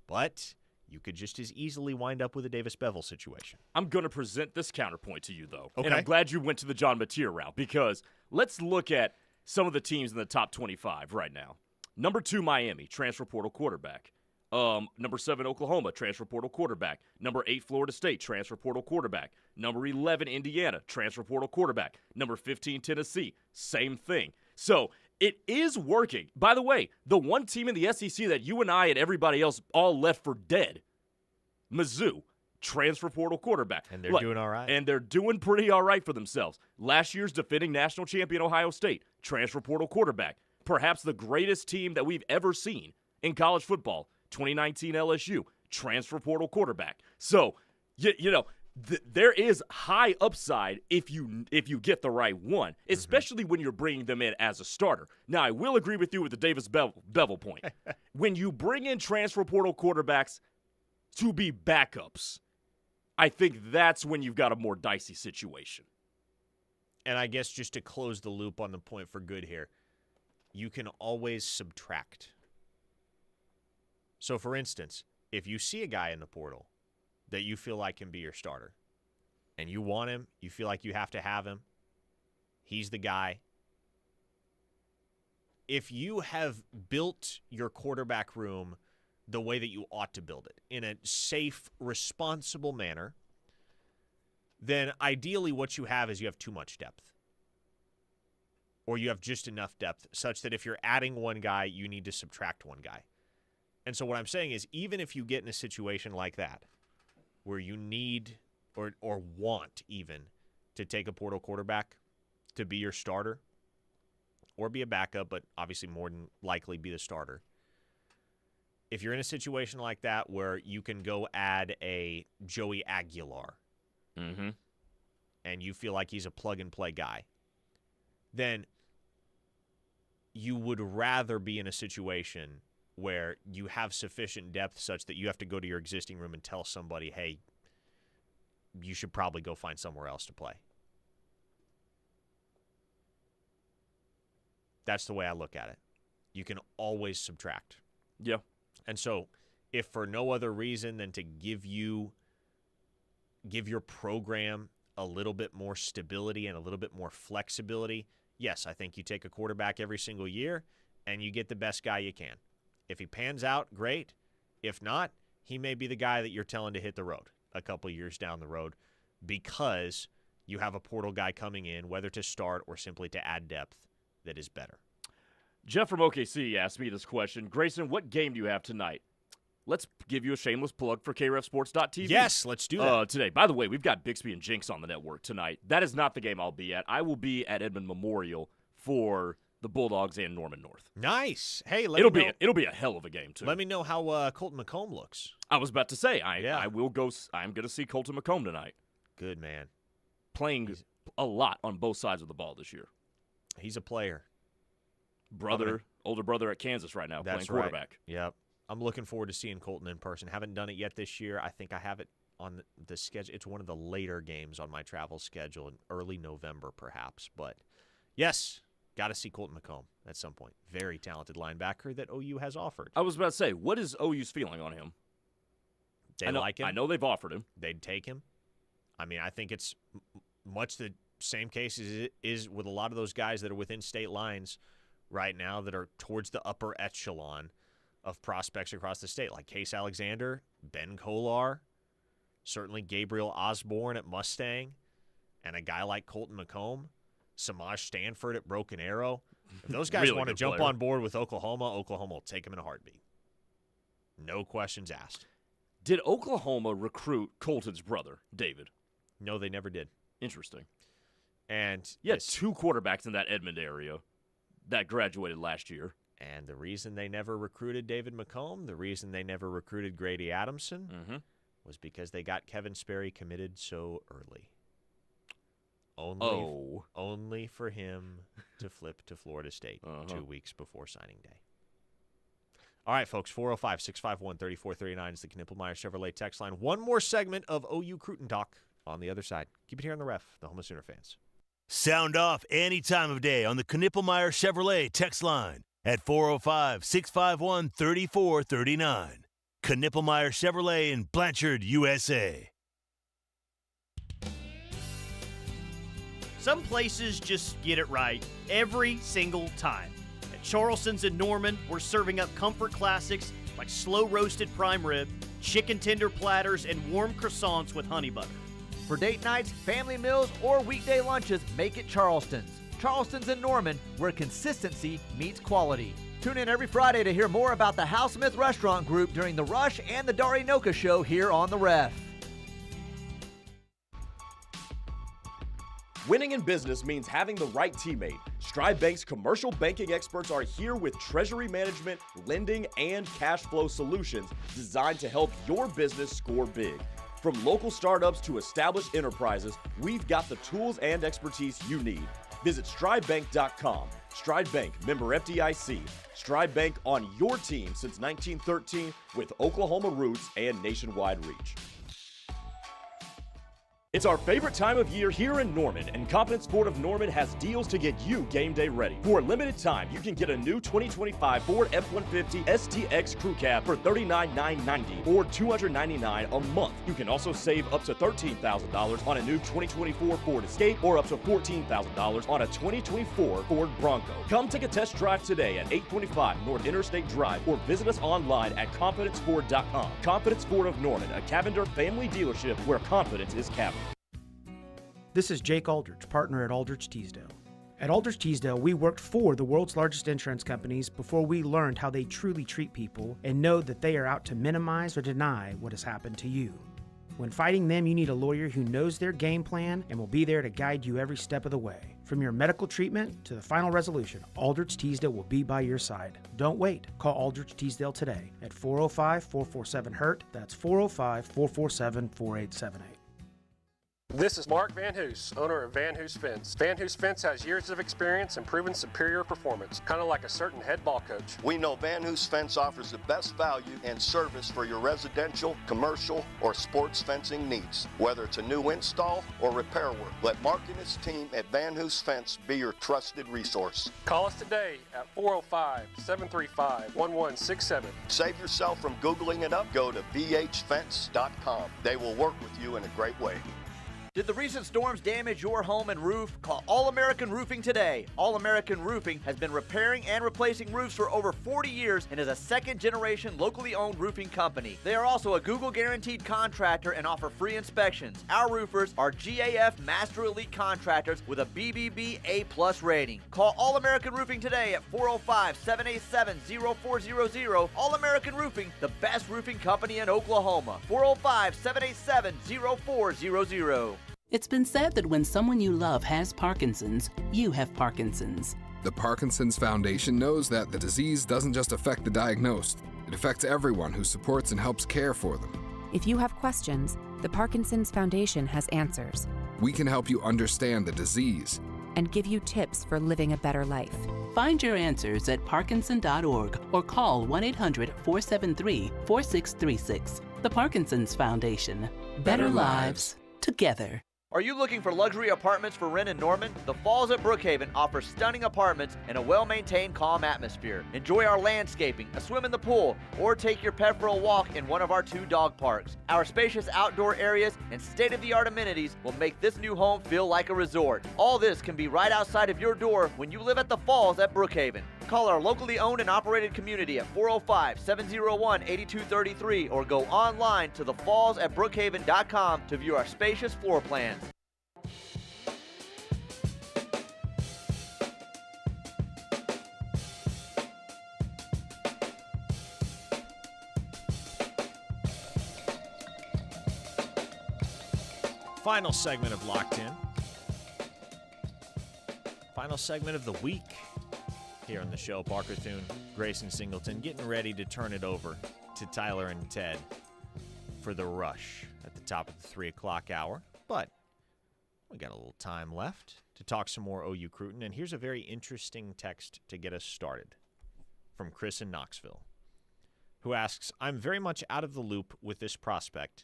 But you could just as easily wind up with a Davis Bevel situation. I'm going to present this counterpoint to you, though. Okay. And I'm glad you went to the John Mateer route, because let's look at some of the teams in the top 25 right now. Number 2, Miami, transfer portal quarterback. Number 7, Oklahoma, transfer portal quarterback. Number 8, Florida State, transfer portal quarterback. Number 11, Indiana, transfer portal quarterback. Number 15, Tennessee, same thing. So it is working. By the way, the one team in the SEC that you and I and everybody else all left for dead, Mizzou, transfer portal quarterback. And they're doing all right. And they're doing pretty all right for themselves. Last year's defending national champion Ohio State, transfer portal quarterback. Perhaps the greatest team that we've ever seen in college football, 2019 LSU, transfer portal quarterback. So, there is high upside if you get the right one, especially when you're bringing them in as a starter. Now, I will agree with you with the Davis Bevel point. When you bring in transfer portal quarterbacks to be backups, I think that's when you've got a more dicey situation. And I guess just to close the loop on the point for good here, you can always subtract. So, for instance, if you see a guy in the portal that you feel like can be your starter, and you want him, you feel like you have to have him, he's the guy. If you have built your quarterback room the way that you ought to build it, in a safe, responsible manner, then ideally what you have is you have too much depth. Or you have just enough depth such that if you're adding one guy, you need to subtract one guy. And so what I'm saying is, even if you get in a situation like that, where you need or want even to take a portal quarterback to be your starter or be a backup, but obviously more than likely be the starter. If you're in a situation like that where you can go add a Joey Aguilar and you feel like he's a plug-and-play guy, then you would rather be in a situation where you have sufficient depth such that you have to go to your existing room and tell somebody, hey, you should probably go find somewhere else to play. That's the way I look at it. You can always subtract. Yeah. And so if for no other reason than to give your program a little bit more stability and a little bit more flexibility, yes, I think you take a quarterback every single year and you get the best guy you can. If he pans out, great. If not, he may be the guy that you're telling to hit the road a couple years down the road because you have a portal guy coming in, whether to start or simply to add depth, that is better. Jeff from OKC asked me this question. Grayson, what game do you have tonight? Let's give you a shameless plug for KREFSports.tv. Yes, let's do that. Today. By the way, we've got Bixby and Jinx on the network tonight. That is not the game I'll be at. I will be at Edmond Memorial for the Bulldogs and Norman North. Nice. Hey, it'll be a hell of a game too. Let me know how Colton McComb looks. I was about to say I will go. I'm going to see Colton McComb tonight. Good man. Playing a lot on both sides of the ball this year. He's a player. Older brother at Kansas right now, playing quarterback. Right. Yep. I'm looking forward to seeing Colton in person. Haven't done it yet this year. I think I have it on the schedule. It's one of the later games on my travel schedule in early November, perhaps. But yes. Got to see Colton McComb at some point. Very talented linebacker that OU has offered. I was about to say, what is OU's feeling on him? They like him. I know they've offered him. They'd take him. I mean, I think it's much the same case as it is with a lot of those guys that are within state lines right now that are towards the upper echelon of prospects across the state, like Case Alexander, Ben Kolar, certainly Gabriel Osborne at Mustang, and a guy like Colton McComb. Samaj Stanford at Broken Arrow. If those guys really want to jump player. on board with Oklahoma will take them in a heartbeat. No questions asked. Did Oklahoma recruit Colton's brother, David? No, they never did. Interesting. And you had two quarterbacks in that Edmond area that graduated last year. And the reason they never recruited David McComb, the reason they never recruited Grady Adamson, was because they got Kevin Sperry committed so early. Only for him to flip to Florida State 2 weeks before signing day. All right, folks, 405-651-3439 is the Knippelmeyer Chevrolet text line. One more segment of OU Cruton Talk on the other side. Keep it here on the Ref, the home of Sooner fans. Sound off any time of day on the Knippelmeyer Chevrolet text line at 405-651-3439. Knippelmeyer Chevrolet in Blanchard, USA. Some places just get it right every single time. At Charleston's in Norman, we're serving up comfort classics like slow-roasted prime rib, chicken tender platters, and warm croissants with honey butter. For date nights, family meals, or weekday lunches, make it Charleston's. Charleston's in Norman, where consistency meets quality. Tune in every Friday to hear more about the House Smith Restaurant Group during The Rush and the Dari Noka Show here on The Ref. Winning in business means having the right teammate. Stride Bank's commercial banking experts are here with treasury management, lending, and cash flow solutions designed to help your business score big. From local startups to established enterprises, we've got the tools and expertise you need. Visit stridebank.com. Stride Bank, member FDIC. Stride Bank on your team since 1913 with Oklahoma roots and nationwide reach. It's our favorite time of year here in Norman, and Confidence Ford of Norman has deals to get you game day ready. For a limited time, you can get a new 2025 Ford F-150 STX Crew Cab for $39,990 or $299 a month. You can also save up to $13,000 on a new 2024 Ford Escape or up to $14,000 on a 2024 Ford Bronco. Come take a test drive today at 825 North Interstate Drive or visit us online at confidenceford.com. Confidence Ford of Norman, a Cavender family dealership where confidence is Cavender. This is Jake Aldrich, partner at Aldrich Teasdale. At Aldrich Teasdale, we worked for the world's largest insurance companies before we learned how they truly treat people and know that they are out to minimize or deny what has happened to you. When fighting them, you need a lawyer who knows their game plan and will be there to guide you every step of the way. From your medical treatment to the final resolution, Aldrich Teasdale will be by your side. Don't wait. Call Aldrich Teasdale today at 405-447-HURT. That's 405-447-4878. This is Mark Van Hoos, owner of Van Hoos Fence. Van Hoos Fence has years of experience and proven superior performance, kind of like a certain head ball coach. We know Van Hoos Fence offers the best value and service for your residential, commercial, or sports fencing needs. Whether it's a new install or repair work, let Mark and his team at Van Hoos Fence be your trusted resource. Call us today at 405-735-1167. Save yourself from Googling it up. Go to vhfence.com. They will work with you in a great way. Did the recent storms damage your home and roof? Call All-American Roofing today. All-American Roofing has been repairing and replacing roofs for over 40 years and is a second-generation locally owned roofing company. They are also a Google guaranteed contractor and offer free inspections. Our roofers are GAF Master Elite contractors with a BBB A+ rating. Call All-American Roofing today at 405-787-0400. All-American Roofing, the best roofing company in Oklahoma. 405-787-0400. It's been said that when someone you love has Parkinson's, you have Parkinson's. The Parkinson's Foundation knows that the disease doesn't just affect the diagnosed, it affects everyone who supports and helps care for them. If you have questions, the Parkinson's Foundation has answers. We can help you understand the disease and give you tips for living a better life. Find your answers at parkinson.org or call 1-800-473-4636. The Parkinson's Foundation. Better lives together. Are you looking for luxury apartments for rent in Norman? The Falls at Brookhaven offers stunning apartments and a well-maintained, calm atmosphere. Enjoy our landscaping, a swim in the pool, or take your pet for a walk in one of our 2 dog parks. Our spacious outdoor areas and state-of-the-art amenities will make this new home feel like a resort. All this can be right outside of your door when you live at the Falls at Brookhaven. Call our locally owned and operated community at 405-701-8233 or go online to thefallsatbrookhaven.com to view our spacious floor plans. Final segment of Locked In. Final segment of the week here on the show. Parker Thune, Grayson Singleton, getting ready to turn it over to Tyler and Ted for the rush at the top of the 3 o'clock hour. But we got a little time left to talk some more OU Cruton. And here's a very interesting text to get us started from Chris in Knoxville, who asks, I'm very much out of the loop with this prospect,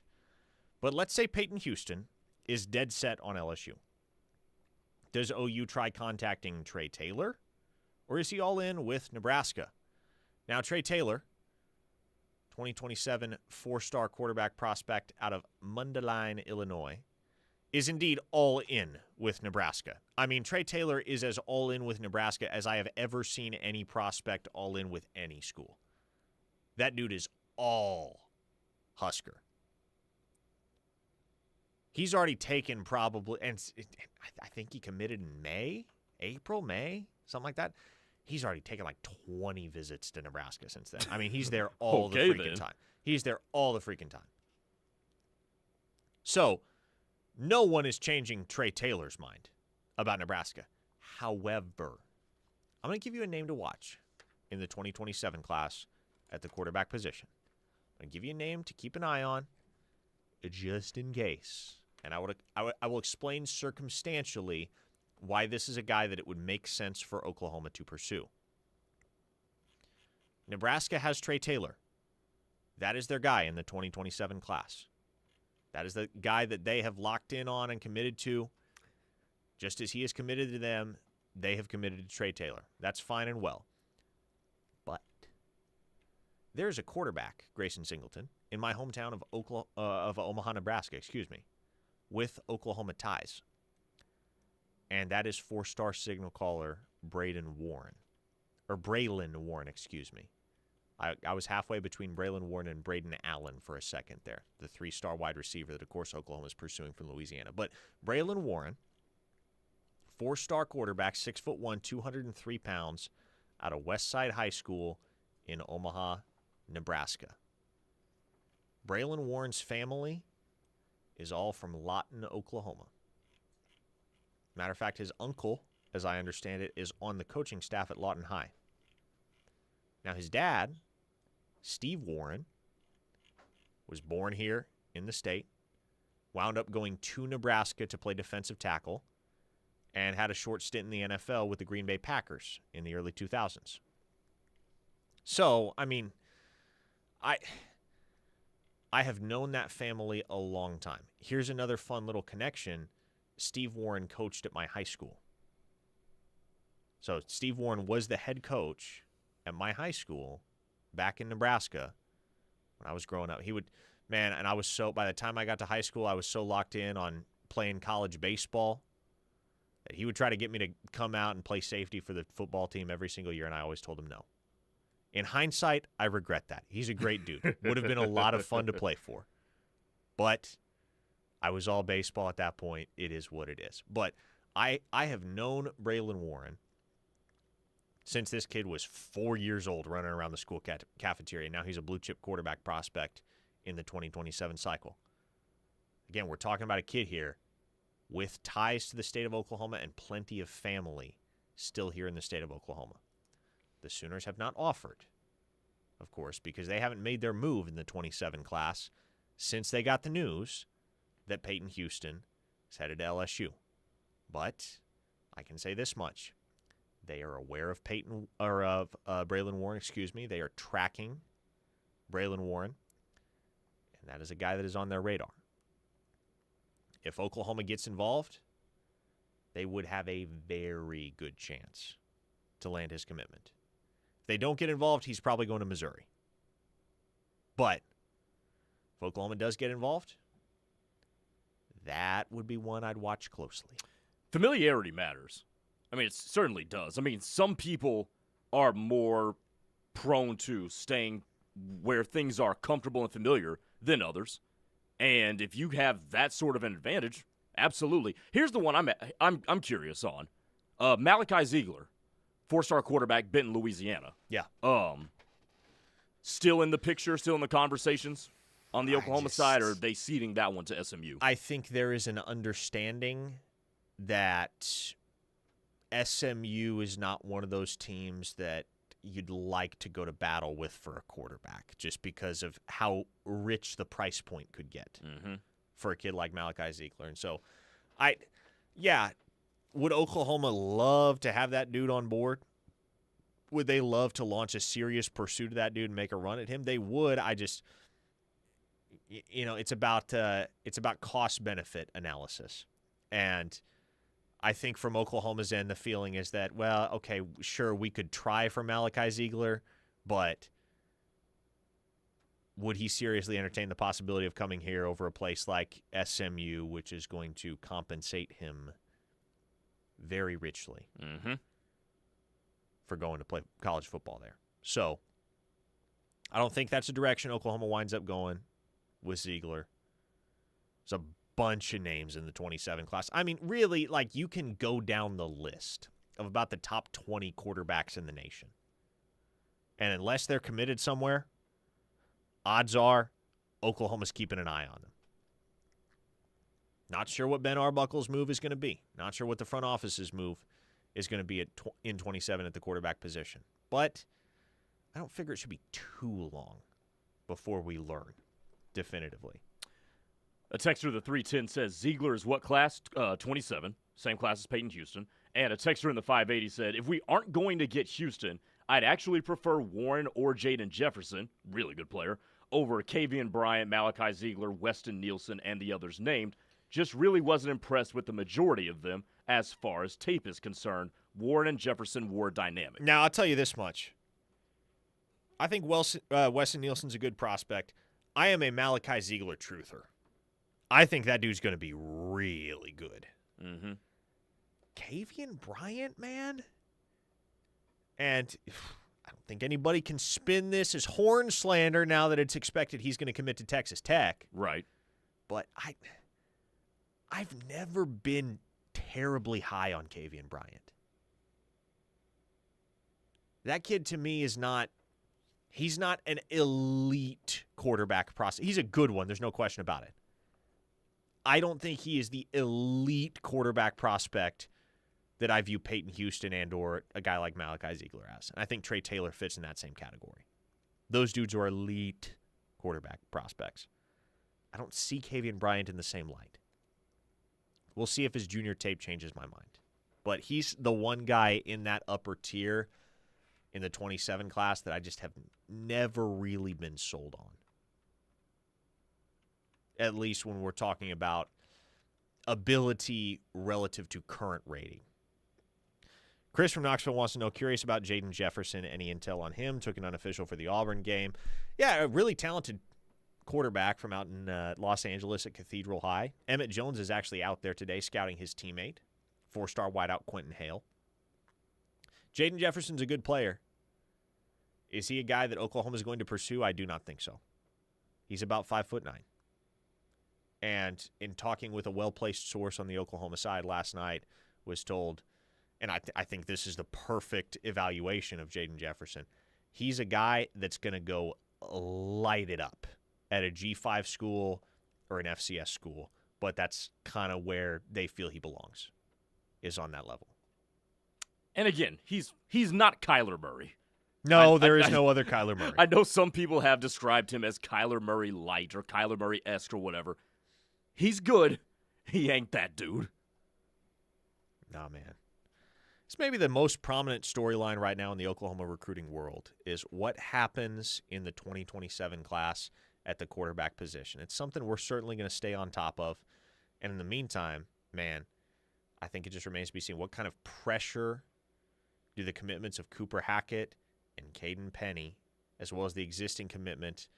but let's say Peyton Houston is dead set on LSU. Does OU try contacting Trey Taylor, or is he all in with Nebraska? Now, Trey Taylor, 2027 4-star quarterback prospect out of Mundelein, Illinois, is indeed all in with Nebraska. I mean, Trey Taylor is as all in with Nebraska as I have ever seen any prospect all in with any school. That dude is all Husker. He's already taken probably, and I think he committed in May, something like that. He's already taken like 20 visits to Nebraska since then. I mean, he's there all the freaking time. He's there all the freaking time. So, no one is changing Trey Taylor's mind. about Nebraska. However, I'm going to give you a name to watch in the 2027 class at the quarterback position. I'm going to give you a name to keep an eye on just in case. And I will explain circumstantially why this is a guy that it would make sense for Oklahoma to pursue. Nebraska has Trey Taylor. That is their guy in the 2027 class. That is the guy that they have locked in on and committed to. Just as he is committed to them, they have committed to Trey Taylor. That's fine and well. But there's a quarterback, Grayson Singleton, in my hometown of Omaha, Nebraska, with Oklahoma ties. And that is four-star signal caller Braylon Warren. I was halfway between Braylon Warren and Braden Allen for a second there, the three-star wide receiver that, of course, Oklahoma is pursuing from Louisiana. But Braylon Warren, four-star quarterback, 6'1", 203 pounds, out of Westside High School in Omaha, Nebraska. Braylon Warren's family is all from Lawton, Oklahoma. Matter of fact, his uncle, as I understand it, is on the coaching staff at Lawton High. Now, his dad, Steve Warren, was born here in the state, wound up going to Nebraska to play defensive tackle, and had a short stint in the NFL with the Green Bay Packers in the early 2000s. So, I mean, I have known that family a long time. Here's another fun little connection. Steve Warren coached at my high school. So Steve Warren was the head coach at my high school back in Nebraska when I was growing up. And I was by the time I got to high school, I was so locked in on playing college baseball that he would try to get me to come out and play safety for the football team every single year, and I always told him no. In hindsight, I regret that. He's a great dude. Would have been a lot of fun to play for. But I was all baseball at that point. It is what it is. But I have known Braylon Warren since this kid was 4 years old running around the school cafeteria. Now he's a blue chip quarterback prospect in the 2027 cycle. Again, we're talking about a kid here with ties to the state of Oklahoma and plenty of family still here in the state of Oklahoma. The Sooners have not offered, of course, because they haven't made their move in the 27 class since they got the news that Peyton Houston is headed to LSU. But I can say this much. They are aware of Braylon Warren, They are tracking Braylon Warren, and that is a guy that is on their radar. If Oklahoma gets involved, they would have a very good chance to land his commitment. If they don't get involved, he's probably going to Missouri. But if Oklahoma does get involved, that would be one I'd watch closely. Familiarity matters. I mean, it certainly does. I mean, some people are more prone to staying where things are comfortable and familiar than others. And if you have that sort of an advantage, absolutely. Here's the one I'm curious on. Malachi Ziegler, four-star quarterback, Benton, Louisiana. Yeah. Still in the picture, still in the conversations on the Oklahoma side, or are they ceding that one to SMU? I think there is an understanding that SMU is not one of those teams that you'd like to go to battle with for a quarterback just because of how rich the price point could get for a kid like Malachi Ziegler. And so, would Oklahoma love to have that dude on board? Would they love to launch a serious pursuit of that dude and make a run at him? They would. It's about cost-benefit analysis. And I think from Oklahoma's end, the feeling is that, well, okay, sure, we could try for Malachi Ziegler, but would he seriously entertain the possibility of coming here over a place like SMU, which is going to compensate him very richly for going to play college football there? So I don't think that's the direction Oklahoma winds up going with Ziegler. There's a bunch of names in the 27 class. I mean, really, you can go down the list of about the top 20 quarterbacks in the nation. And unless they're committed somewhere, odds are Oklahoma's keeping an eye on them. Not sure what Ben Arbuckle's move is going to be. Not sure what the front office's move is going to be in 27 at the quarterback position. But I don't figure it should be too long before we learn definitively. A texter of the 310 says Ziegler is what class? 27, same class as Peyton Houston. And a texter in the 580 said, if we aren't going to get Houston, I'd actually prefer Warren or Jaden Jefferson, really good player, over Kavian Bryant, Malachi Ziegler, Weston Nielsen, and the others named. Just really wasn't impressed with the majority of them as far as tape is concerned. Warren and Jefferson were dynamic. Now, I'll tell you this much. I think Weston Nielsen's a good prospect. I am a Malachi Ziegler truther. I think that dude's going to be really good. Mm-hmm. Kavian Bryant, man? And I don't think anybody can spin this as horn slander now that it's expected he's going to commit to Texas Tech. Right. But I've never been terribly high on Kavian Bryant. That kid to me is not – he's not an elite quarterback prospect. He's a good one. There's no question about it. I don't think he is the elite quarterback prospect that I view Peyton Houston and or a guy like Malachi Ziegler as. And I think Trey Taylor fits in that same category. Those dudes are elite quarterback prospects. I don't see Kavian Bryant in the same light. We'll see if his junior tape changes my mind. But he's the one guy in that upper tier in the 27 class that I just have never really been sold on. At least when we're talking about ability relative to current rating. Chris from Knoxville wants to know, curious about Jaden Jefferson. Any intel on him? Took an unofficial for the Auburn game. Yeah, a really talented quarterback from out in Los Angeles at Cathedral High. Emmett Jones is actually out there today scouting his teammate, 4-star wideout Quentin Hale. Jaden Jefferson's a good player. Is he a guy that Oklahoma is going to pursue? I do not think so. He's about 5'9". And in talking with a well-placed source on the Oklahoma side last night, was told, and I think this is the perfect evaluation of Jaden Jefferson, he's a guy that's going to go light it up at a G5 school or an FCS school, but that's kind of where they feel he belongs, is on that level. And again, he's not Kyler Murray. No, there is no other Kyler Murray. I know some people have described him as Kyler Murray light or Kyler Murray-esque or whatever. He's good. He ain't that dude. Nah, man. It's maybe the most prominent storyline right now in the Oklahoma recruiting world is what happens in the 2027 class at the quarterback position. It's something we're certainly going to stay on top of. And in the meantime, man, I think it just remains to be seen what kind of pressure do the commitments of Cooper Hackett and Caden Penny, as well as the existing commitment,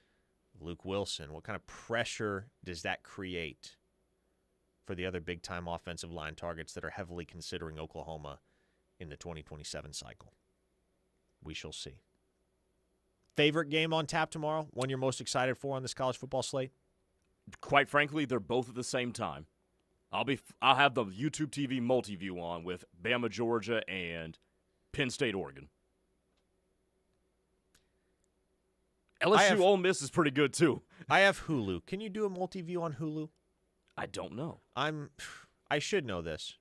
Luke Wilson, what kind of pressure does that create for the other big-time offensive line targets that are heavily considering Oklahoma in the 2027 cycle? We shall see. Favorite game on tap tomorrow? One you're most excited for on this college football slate? Quite frankly, they're both at the same time. I'll have the YouTube TV multi-view on with Bama, Georgia, and Penn State, Oregon. LSU Ole Miss is pretty good, too. I have Hulu. Can you do a multi-view on Hulu? I don't know. I should know this,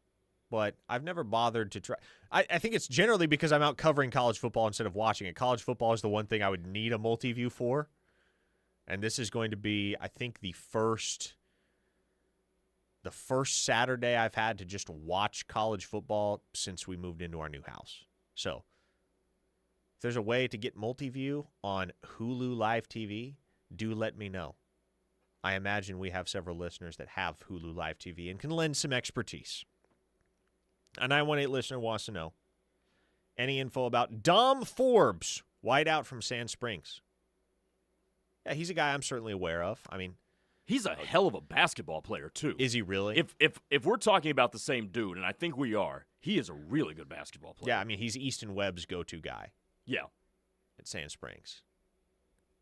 but I've never bothered to try. I think it's generally because I'm out covering college football instead of watching it. College football is the one thing I would need a multi-view for, and this is going to be, I think, the first Saturday I've had to just watch college football since we moved into our new house. So if there's a way to get multi-view on Hulu Live TV, do let me know. I imagine we have several listeners that have Hulu Live TV and can lend some expertise. A 918 listener wants to know any info about Dom Forbes, wideout from Sand Springs. Yeah, he's a guy I'm certainly aware of. I mean, he's a hell of a basketball player, too. Is he really? If we're talking about the same dude, and I think we are, he is a really good basketball player. Yeah, I mean, he's Easton Webb's go-to guy. Yeah. At Sand Springs.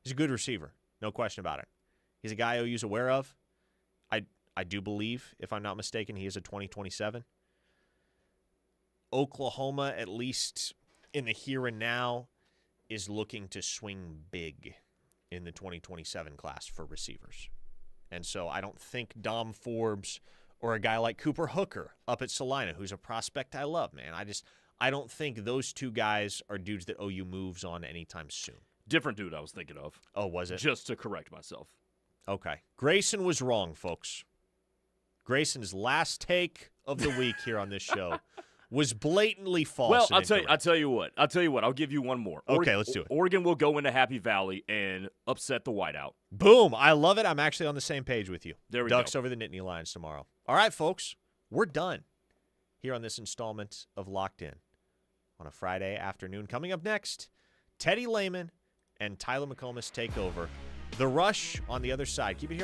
He's a good receiver. No question about it. He's a guy OU's aware of. I do believe, if I'm not mistaken, he is a 2027. Oklahoma, at least in the here and now, is looking to swing big in the 2027 class for receivers. And so I don't think Dom Forbes or a guy like Cooper Hooker up at Salina, who's a prospect I love, man. I don't think those two guys are dudes that OU moves on anytime soon. Different dude I was thinking of. Oh, was it? Just to correct myself. Okay. Grayson was wrong, folks. Grayson's last take of the week here on this show was blatantly false. Well, and I'll tell you what. I'll give you one more. Okay, let's do it. Oregon will go into Happy Valley and upset the whiteout. Boom. I love it. I'm actually on the same page with you. There we Ducks go. over the Nittany Lions tomorrow. All right, folks. We're done here on this installment of Locked In on a Friday afternoon. Coming up next, Teddy Lehman and Tyler McComas take over. The Rush on the other side. Keep it here on the